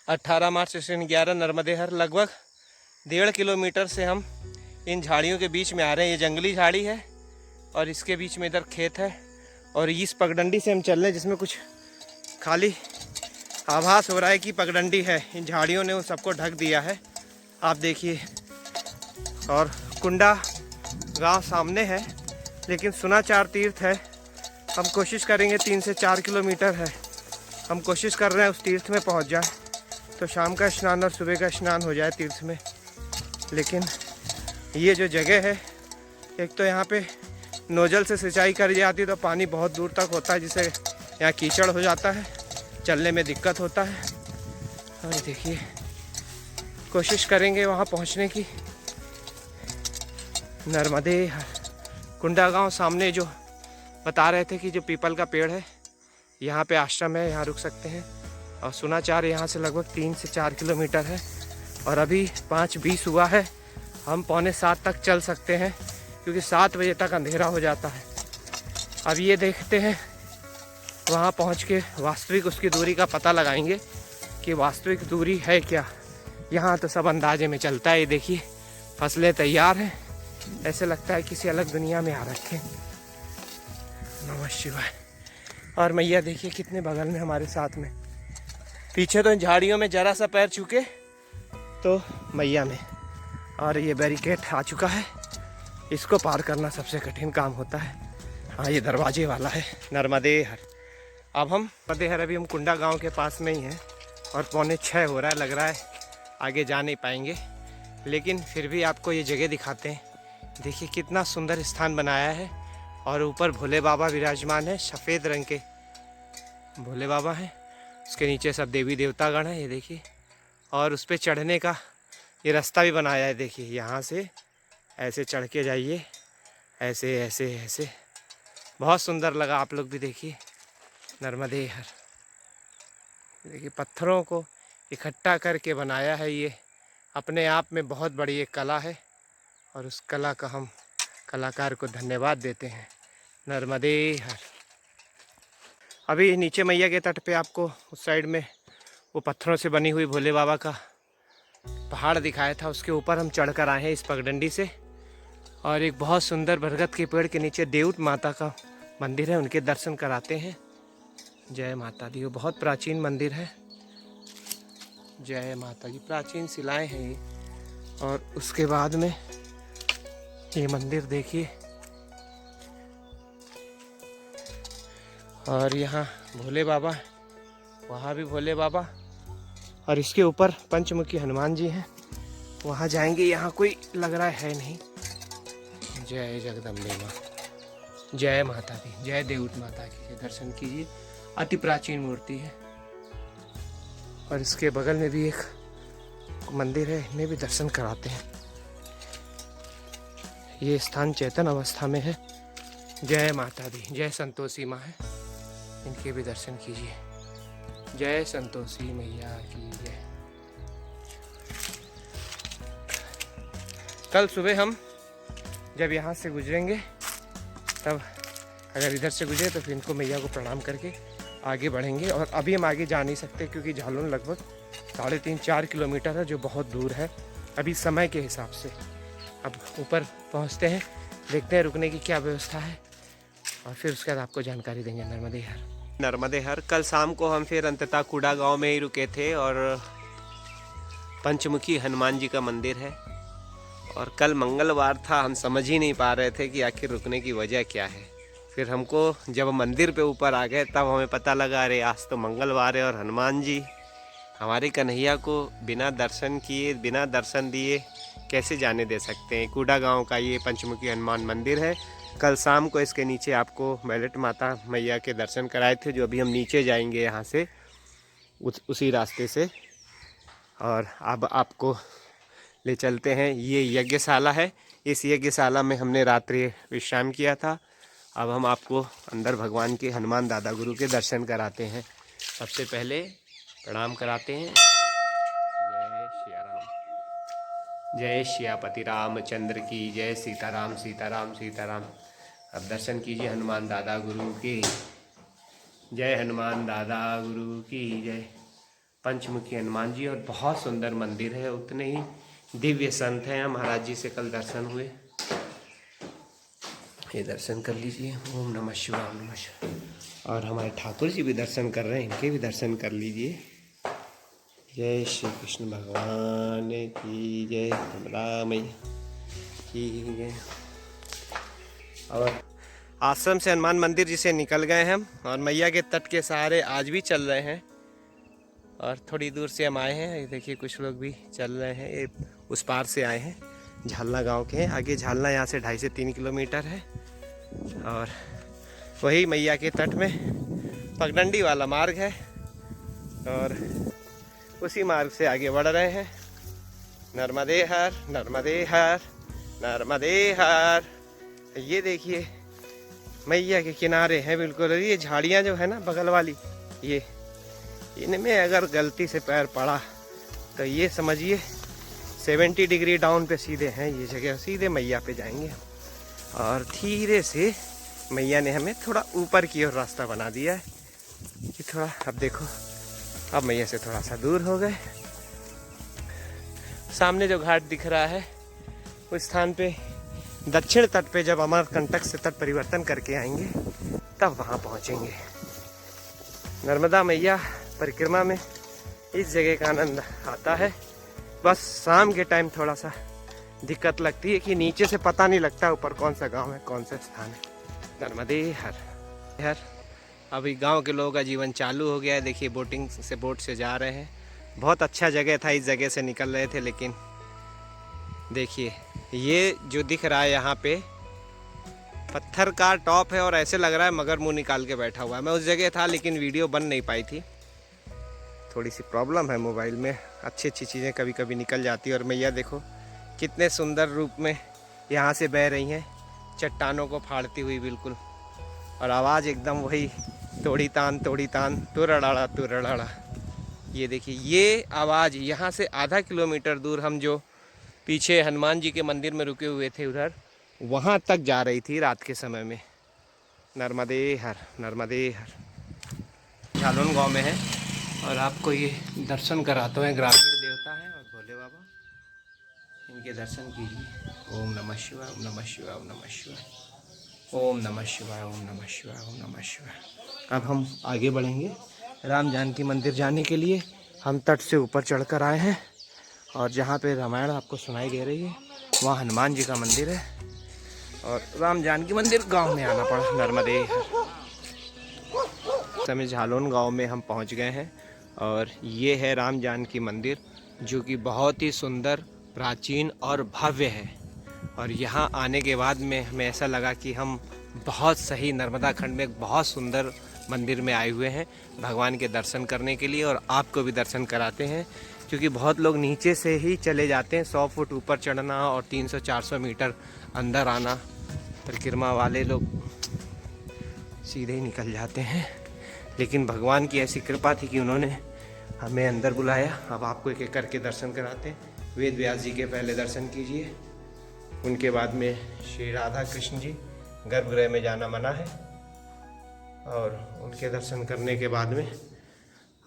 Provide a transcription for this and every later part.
18 मार्च station 11 नर्मदेहर। लगभग 1.5 kilometre से हम इन झाड़ियों के बीच में आ रहे हैं। ये जंगली झाड़ी है और इसके बीच में इधर खेत है और इस पगडंडी से हम चल रहे हैं जिसमें कुछ खाली आभास हो रहा है कि पगडंडी है। इन झाड़ियों ने उन सबको ढक दिया है, आप देखिए। और कुंडा गांव सामने है, लेकिन सुनाचार तीर्थ है। हम कोशिश करेंगे, 3 से 4 किलोमीटर है, हम कोशिश कर रहे हैं उस तीर्थ में पहुंच जाए तो शाम का स्नान और सुबह का स्नान हो जाए तीर्थ में। लेकिन ये जो जगह है, एक तो यहाँ पे नोजल से सिंचाई करी जाती है तो पानी बहुत दूर तक होता है, जिससे यहाँ कीचड़ हो जाता है, चलने में दिक्कत होता है। और देखिए, कोशिश करेंगे वहाँ पहुँचने की। नर्मदेहर कुंडा गांव सामने जो बता रहे थे कि जो पीपल का पेड़ है, यहाँ पे आश्रम है, यहाँ रुक सकते हैं। और सुनाचार यहाँ से लगभग 3 से 4 किलोमीटर है और अभी 5:20 हुआ है। हम 6:45 तक चल सकते हैं क्योंकि 7 बजे तक अंधेरा हो जाता है। अब ये देखते हैं, वहाँ पहुँच के वास्तविक उसकी दूरी का पता लगाएंगे कि वास्तविक दूरी है क्या। यहाँ तो सब अंदाजे में चलता है। ये देखिए, फसलें तैयार हैं, ऐसे लगता है किसी अलग दुनिया में आ रखे। नमः शिवाय। और मैया देखिए कितने बगल में हमारे साथ में। पीछे तो इन झाड़ियों में जरा सा पैर छूके तो मैया में। और ये बैरिकेड आ चुका है, इसको पार करना सबसे कठिन काम होता है। हाँ, ये दरवाजे वाला है नर्मदेहर। अब हम नर्मदेहर, अभी हम कुंडा गांव के पास में ही हैं और 5:45 हो रहा है। लग रहा है आगे जा नहीं पाएंगे, लेकिन फिर भी आपको ये जगह दिखाते हैं। देखिए कितना सुंदर स्थान बनाया है और ऊपर भोले बाबा विराजमान है, सफ़ेद रंग के भोले बाबा हैं। उसके नीचे सब देवी देवतागण हैं, ये देखिए। और उस पर चढ़ने का ये रास्ता भी बनाया है, देखिए। यहाँ से ऐसे चढ़ के जाइए, ऐसे ऐसे ऐसे। बहुत सुंदर लगा, आप लोग भी देखिए। नर्मदेहर देखिए, पत्थरों को इकट्ठा करके बनाया है। ये अपने आप में बहुत बड़ी एक कला है और उस कला का हम कलाकार को धन्यवाद देते हैं। नर्मदेहर। अभी नीचे मैया के तट पे आपको उस साइड में वो पत्थरों से बनी हुई भोले बाबा का पहाड़ दिखाया था, उसके ऊपर हम चढ़कर आए हैं इस पगडंडी से। और एक बहुत सुंदर बरगद के पेड़ के नीचे देवउठ माता का मंदिर है, उनके दर्शन कराते हैं। जय माता दी। वो बहुत प्राचीन मंदिर है। जय माता जी। प्राचीन शिलाएं हैं ये। और उसके बाद में ये मंदिर देखिए। और यहाँ भोले बाबा, वहाँ भी भोले बाबा। और इसके ऊपर पंचमुखी हनुमान जी हैं, वहाँ जाएंगे। यहाँ कोई लग रहा है नहीं। जय जगदम्बे माँ, जय माता दी, जय देवउठ माता की। दर्शन कीजिए, अति प्राचीन मूर्ति है। और इसके बगल में भी एक मंदिर है, इन्हें भी दर्शन कराते हैं। ये स्थान चेतन अवस्था में है। जय माता दी। जय संतोषी माँ है, इनके भी दर्शन कीजिए। जय संतोषी मैया की जय। कल सुबह हम जब यहाँ से गुजरेंगे, तब अगर इधर से गुजरे तो फिर इनको मैया को प्रणाम करके आगे बढ़ेंगे। और अभी हम आगे जा नहीं सकते क्योंकि झालुन लगभग 3.5-4 किलोमीटर है, जो बहुत दूर है अभी समय के हिसाब से। अब ऊपर पहुँचते हैं, देखते हैं रुकने की क्या व्यवस्था है और फिर उसके बाद आपको जानकारी देंगे। नर्मदेहर कल शाम को हम फिर अंततः कुंडा गांव में ही रुके थे और पंचमुखी हनुमान जी का मंदिर है। और कल मंगलवार था, हम समझ ही नहीं पा रहे थे कि आखिर रुकने की वजह क्या है। फिर हमको जब मंदिर पे ऊपर आ गए तब हमें पता लगा, अरे आज तो मंगलवार है और हनुमान जी हमारे कन्हैया को बिना दर्शन किए, बिना दर्शन दिए कैसे जाने दे सकते हैं। कुंडा गांव का ये पंचमुखी हनुमान मंदिर है। कल शाम को इसके नीचे आपको मैलट माता मैया के दर्शन कराए थे, जो अभी हम नीचे जाएंगे यहाँ से उसी रास्ते से। और अब आपको ले चलते हैं, ये यज्ञशाला है। इस यज्ञशाला में हमने रात्रि विश्राम किया था। अब हम आपको अंदर भगवान के हनुमान दादा गुरु के दर्शन कराते हैं। सबसे पहले प्रणाम कराते हैं। जय श्री राम, जय श्यापति रामचंद्र की जय। सीताराम सीताराम सीताराम। अब दर्शन कीजिए हनुमान दादा गुरु के। जय हनुमान दादा गुरु की जय। पंचमुखी हनुमान जी, और बहुत सुंदर मंदिर है। उतने ही दिव्य संत हैं। महाराज जी से कल दर्शन हुए, ये दर्शन कर लीजिए। ओम नमः शिवाय, ओम नमः शिवाय। और हमारे ठाकुर जी भी दर्शन कर रहे हैं, इनके भी दर्शन कर लीजिए। जय श्री कृष्ण भगवान की जय, कमला मैया की जय। और आश्रम से हनुमान मंदिर जिसे निकल गए हम, और मैया के तट के सहारे आज भी चल रहे हैं। और थोड़ी दूर से हम आए हैं, ये देखिए कुछ लोग भी चल रहे हैं। ये उस पार से आए हैं, झालना गांव के हैं। आगे झालना यहाँ से 2.5 से 3 किलोमीटर है। और वही मैया के तट में पगडंडी वाला मार्ग है, और उसी मार्ग से आगे बढ़ रहे हैं। नर्मदे हर, नर्मदे हर, नर्मदे हर। ये देखिए मैया के किनारे हैं बिल्कुल। ये झाड़ियाँ जो है ना बगल वाली, ये इनमें अगर गलती से पैर पड़ा तो ये समझिए 70 डिग्री डाउन पे सीधे हैं ये जगह, सीधे मैया पे जाएंगे। और धीरे से मैया ने हमें थोड़ा ऊपर की ओर रास्ता बना दिया है कि थोड़ा, अब देखो अब मैया से थोड़ा सा दूर हो गए। सामने जो घाट दिख रहा है उस स्थान पे दक्षिण तट पे जब अमरकंटक से तट परिवर्तन करके आएंगे तब वहाँ पहुँचेंगे। नर्मदा मैया परिक्रमा में इस जगह का आनंद आता है। बस शाम के टाइम थोड़ा सा दिक्कत लगती है कि नीचे से पता नहीं लगता ऊपर कौन सा गांव है, कौन सा स्थान है। नर्मदे हर हर। अभी गांव के लोगों का जीवन चालू हो गया है। देखिए बोटिंग से, बोट से जा रहे हैं। बहुत अच्छा जगह था, इस जगह से निकल रहे थे, लेकिन देखिए ये जो दिख रहा है यहाँ पे पत्थर का टॉप है, और ऐसे लग रहा है मगर मुंह निकाल के बैठा हुआ है। मैं उस जगह था लेकिन वीडियो बन नहीं पाई थी, थोड़ी सी प्रॉब्लम है मोबाइल में। अच्छी अच्छी चीज़ें कभी कभी निकल जाती है। और मैया देखो कितने सुंदर रूप में यहाँ से बह रही हैं, चट्टानों को फाड़ती हुई बिल्कुल। और आवाज़ एकदम वही तोड़ी तान तुरड़ाड़ा तुरड़ाड़ा। ये देखिए ये आवाज़ यहाँ से आधा किलोमीटर दूर हम जो पीछे हनुमान जी के मंदिर में रुके हुए थे उधर, वहाँ तक जा रही थी रात के समय में। नर्मदे हर, नर्मदे हर। झालोन गांव में है, और आपको ये दर्शन कराते हैं। ग्रामीण देवता हैं और भोले बाबा, इनके दर्शन कीजिए। ओम नमः शिवाय, ओम नमः शिवाय, ओम नमः शिवाय, ओम नमः शिवाय, ओम नमः शिवाय, ओम नमः शिवाय। अब हम आगे बढ़ेंगे राम जानकी मंदिर जाने के लिए। हम तट से ऊपर चढ़कर आए हैं, और जहाँ पे रामायण आपको सुनाई दे रही है वहाँ हनुमान जी का मंदिर है। और राम जानकी मंदिर गांव में आना पड़ा, नर्मदे हर। समय झालोन गांव में हम पहुँच गए हैं, और ये है राम जानकी मंदिर, जो कि बहुत ही सुंदर, प्राचीन और भव्य है। और यहाँ आने के बाद में हमें ऐसा लगा कि हम बहुत सही नर्मदा खंड में एक बहुत सुंदर मंदिर में आए हुए हैं भगवान के दर्शन करने के लिए। और आपको भी दर्शन कराते हैं, क्योंकि बहुत लोग नीचे से ही चले जाते हैं। 100 फुट ऊपर चढ़ना और 300-400 मीटर अंदर आना, परिक्रमा वाले लोग सीधे ही निकल जाते हैं। लेकिन भगवान की ऐसी कृपा थी कि उन्होंने हमें अंदर बुलाया। अब आपको एक एक करके दर्शन कराते हैं। वेद व्यास जी के पहले दर्शन कीजिए, उनके बाद में श्री राधा कृष्ण जी गर्भगृह में जाना मना है, और उनके दर्शन करने के बाद में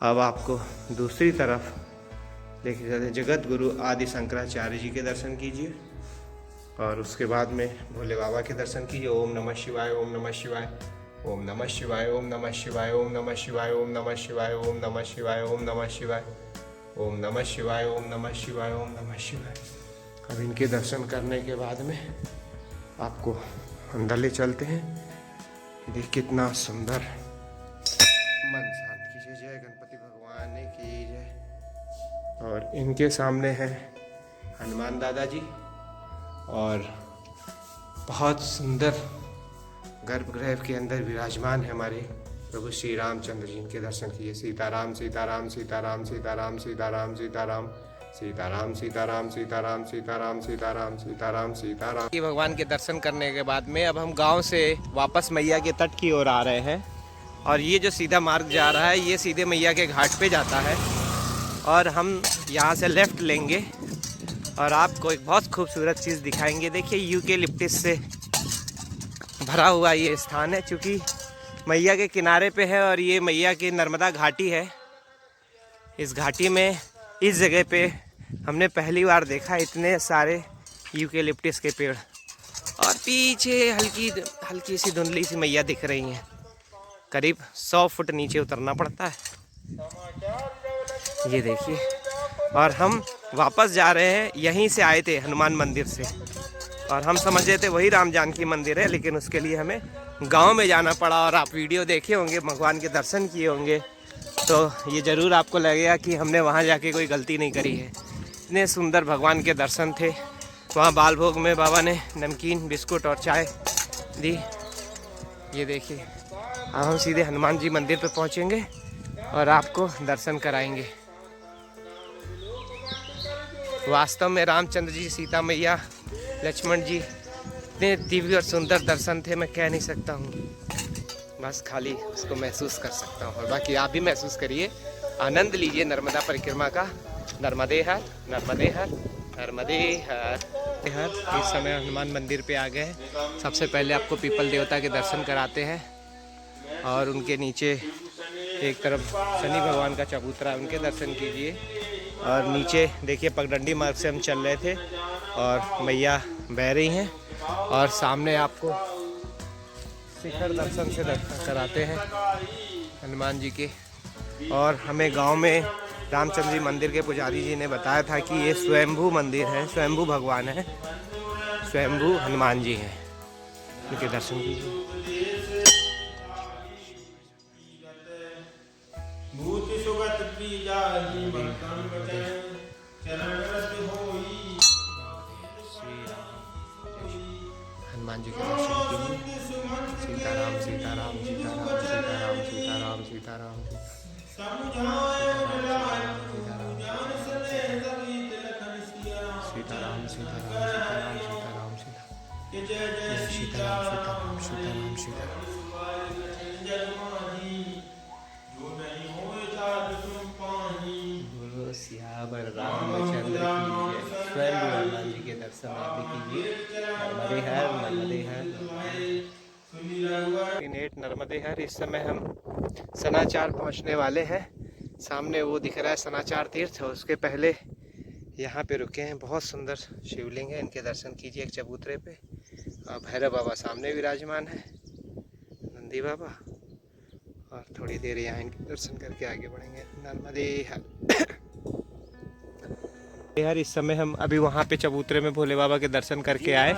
अब आपको दूसरी तरफ लेके जाते हैं। जगत गुरु आदि शंकराचार्य जी के दर्शन कीजिए, और उसके बाद में भोले बाबा के दर्शन कीजिए। ओम नमः शिवाय, ओम नमः शिवाय, ओम नमः शिवाय, ओम नमः शिवाय, ओम नमः शिवाय, ओम नमः शिवाय, ओम नमः शिवाय, ओम नमः शिवाय, ओम नमः शिवाय, ओम नमः शिवाय, ओम नमः शिवाय। अब इनके दर्शन करने के बाद में आपको अंदर ले चलते हैं। देखिए कितना सुंदर। मन शांत कीजिए। जय गणपति भगवान की जय। और इनके सामने है हनुमान दादा जी, और बहुत सुंदर गर्भगृह के अंदर विराजमान है हमारे प्रभु श्री रामचंद्र जी। इनके दर्शन कीजिए। सीताराम सीताराम सीताराम सीताराम सीताराम सीताराम सीताराम सीताराम सीताराम सीताराम सीताराम सीताराम सीताराम। भगवान के दर्शन करने के बाद में अब हम गांव से वापस मैया के तट की ओर आ रहे हैं, और ये जो सीधा मार्ग जा रहा है ये सीधे मैया के घाट पे जाता है। और हम यहाँ से लेफ़्ट लेंगे और आपको एक बहुत खूबसूरत चीज़ दिखाएंगे। देखिए यूकेलिप्टस से भरा हुआ ये स्थान है, चूँकि मैया के किनारे पे है और ये मैया की नर्मदा घाटी है। इस घाटी में इस जगह पे हमने पहली बार देखा इतने सारे यूकेलिप्टस के पेड़। और पीछे हल्की सी धुंधली सी मैया दिख रही हैं। करीब 100 फुट नीचे उतरना पड़ता है, ये देखिए। और हम वापस जा रहे हैं, यहीं से आए थे हनुमान मंदिर से, और हम समझ रहे थे वही राम जानकी मंदिर है, लेकिन उसके लिए हमें गांव में जाना पड़ा। और आप वीडियो देखे होंगे, भगवान के दर्शन किए होंगे, तो ये ज़रूर आपको लगेगा कि हमने वहाँ जाके कोई गलती नहीं करी है। इतने सुंदर भगवान के दर्शन थे। वहाँ बाल भोग में बाबा ने नमकीन, बिस्कुट और चाय दी। ये देखिए, अब हम सीधे हनुमान जी मंदिर पर पहुँचेंगे और आपको दर्शन कराएंगे। वास्तव में रामचंद्र जी, सीता मैया, लक्ष्मण जी, इतने दिव्य और सुंदर दर्शन थे, मैं कह नहीं सकता हूँ। बस खाली उसको महसूस कर सकता हूँ, और बाकी आप भी महसूस करिए, आनंद लीजिए नर्मदा परिक्रमा का। नर्मदे हर, नर्मदे हर, नर्मदे हर। इस समय हनुमान मंदिर पे आ गए हैं। सबसे पहले आपको पीपल देवता के दर्शन कराते हैं, और उनके नीचे एक तरफ शनि भगवान का चबूतरा है, उनके दर्शन कीजिए। और नीचे देखिए, पगडंडी मार्ग से हम चल रहे थे और मैया बह रही हैं, और सामने आपको शिखर दर्शन से दर्शन कराते हैं हनुमान जी के। और हमें गांव में रामचंद्र जी मंदिर के पुजारी जी ने बताया था कि ये स्वयंभू मंदिर है, स्वयंभू भगवान है, स्वयंभू हनुमान जी हैं। उनके दर्शन कीजिए। हनुमान जी के दर्शन कीजिए। सीताराम सीताराम सीताराम सीताराम सीताराम सीताराम सीताराम सीताराम सीताराम सीताराम सीताराम सीताराम। बोलो सियावर रामचंद्र की जय। स्वयं हनुमान जी के दर्शन आप भी कीजिए। नर्मदे हर, नर्मदे हर, नर्मदे हर। इस समय हम सनाचार पहुंचने वाले हैं। सामने वो दिख रहा है सनाचार तीर्थ, उसके पहले यहाँ पे रुके हैं। बहुत सुंदर शिवलिंग है, इनके दर्शन कीजिए एक चबूतरे पे। और भैरव बाबा सामने विराजमान है, नंदी बाबा। और थोड़ी देर यहाँ इनके दर्शन करके आगे बढ़ेंगे। नर्मदे हर। यार इस समय हम अभी वहाँ पे चबूतरे में भोले बाबा के दर्शन करके आए,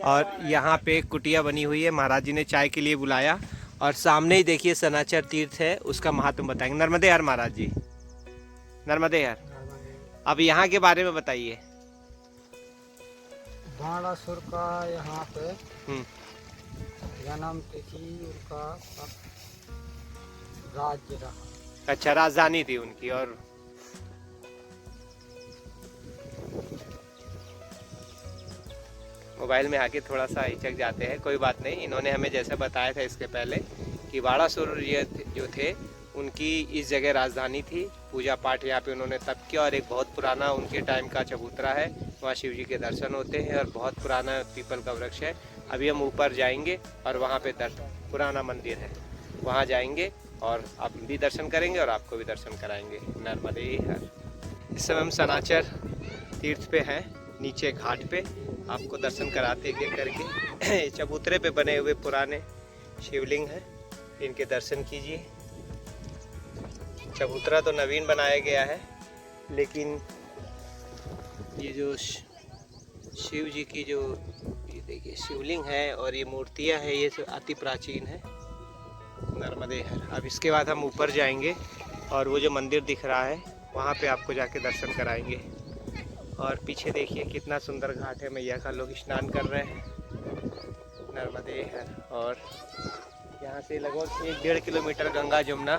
और यहाँ पे एक कुटिया बनी हुई है, महाराज जी ने चाय के लिए बुलाया। और सामने ही देखिए सनाचर तीर्थ है, उसका महात्म बताएंगे। नर्मदे हर महाराज जी, नर्मदे हर। अब यहाँ के बारे में बताइए। बाणासुर का यहाँ पे जन्म तिथि, उनका राज्य रहा। अच्छा, राजधानी थी उनकी। और मोबाइल में आके थोड़ा सा हिचक जाते हैं, कोई बात नहीं। इन्होंने हमें जैसे बताया था इसके पहले कि बाणासुर ये जो थे, उनकी इस जगह राजधानी थी। पूजा पाठ यहाँ पे उन्होंने तब किया, और एक बहुत पुराना उनके टाइम का चबूतरा है, वहाँ शिव जी के दर्शन होते हैं, और बहुत पुराना पीपल का वृक्ष है। अभी हम ऊपर जाएंगे और वहाँ पे पुराना मंदिर है, वहाँ जाएंगे और आप भी दर्शन करेंगे और आपको भी दर्शन कराएंगे। नर्मदे हर। इस समय हम सनाचर तीर्थ पे हैं, नीचे घाट पे आपको दर्शन कराते एक करके। चबूतरे पे बने हुए पुराने शिवलिंग हैं, इनके दर्शन कीजिए। चबूतरा तो नवीन बनाया गया है, लेकिन ये जो शिव जी की जो ये देखिए शिवलिंग है और ये मूर्तियां हैं, ये सब अति प्राचीन है। नर्मदे हर। अब इसके बाद हम ऊपर जाएंगे, और वो जो मंदिर दिख रहा है वहाँ पे आपको जाके दर्शन कराएंगे। और पीछे देखिए कितना सुंदर घाट है, मैया का लोग स्नान कर रहे हैं। नर्मदे हर। और यहाँ से लगभग 1-1.5 किलोमीटर गंगा जमुना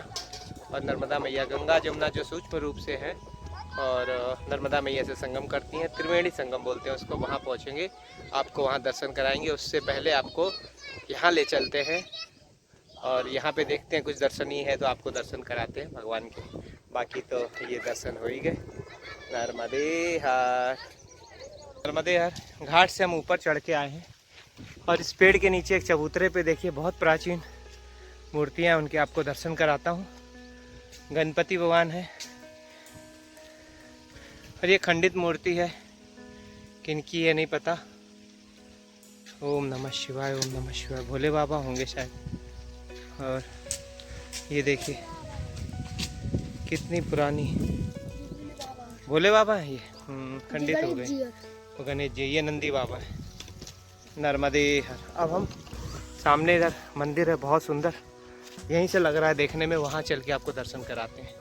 और नर्मदा मैया, गंगा जमुना जो सूक्ष्म रूप से है और नर्मदा मैया से संगम करती हैं, त्रिवेणी संगम बोलते हैं उसको। वहाँ पहुँचेंगे, आपको वहाँ दर्शन कराएंगे। उससे पहले आपको यहाँ ले चलते हैं, और यहाँ पे देखते हैं कुछ दर्शनीय है तो आपको दर्शन कराते हैं भगवान के। बाकी तो ये दर्शन हो ही गए। नर्मदे हर। नर्मदे हर। घाट से हम ऊपर चढ़ के आए हैं, और इस पेड़ के नीचे एक चबूतरे पे देखिए बहुत प्राचीन मूर्तियाँ, उनके आपको दर्शन कराता हूँ। गणपति भगवान है, और ये खंडित मूर्ति है, किनकी ये नहीं पता। ओम नमः शिवाय, ओम नमः शिवाय। भोले बाबा होंगे शायद। और ये देखिए कितनी पुरानी, भोले बाबा है ये। खंडित हो गए। वो गणेश जी, ये नंदी बाबा है। नर्मदे हर। अब हम सामने इधर मंदिर है बहुत सुंदर, यहीं से लग रहा है देखने में, वहाँ चल के आपको दर्शन कराते हैं।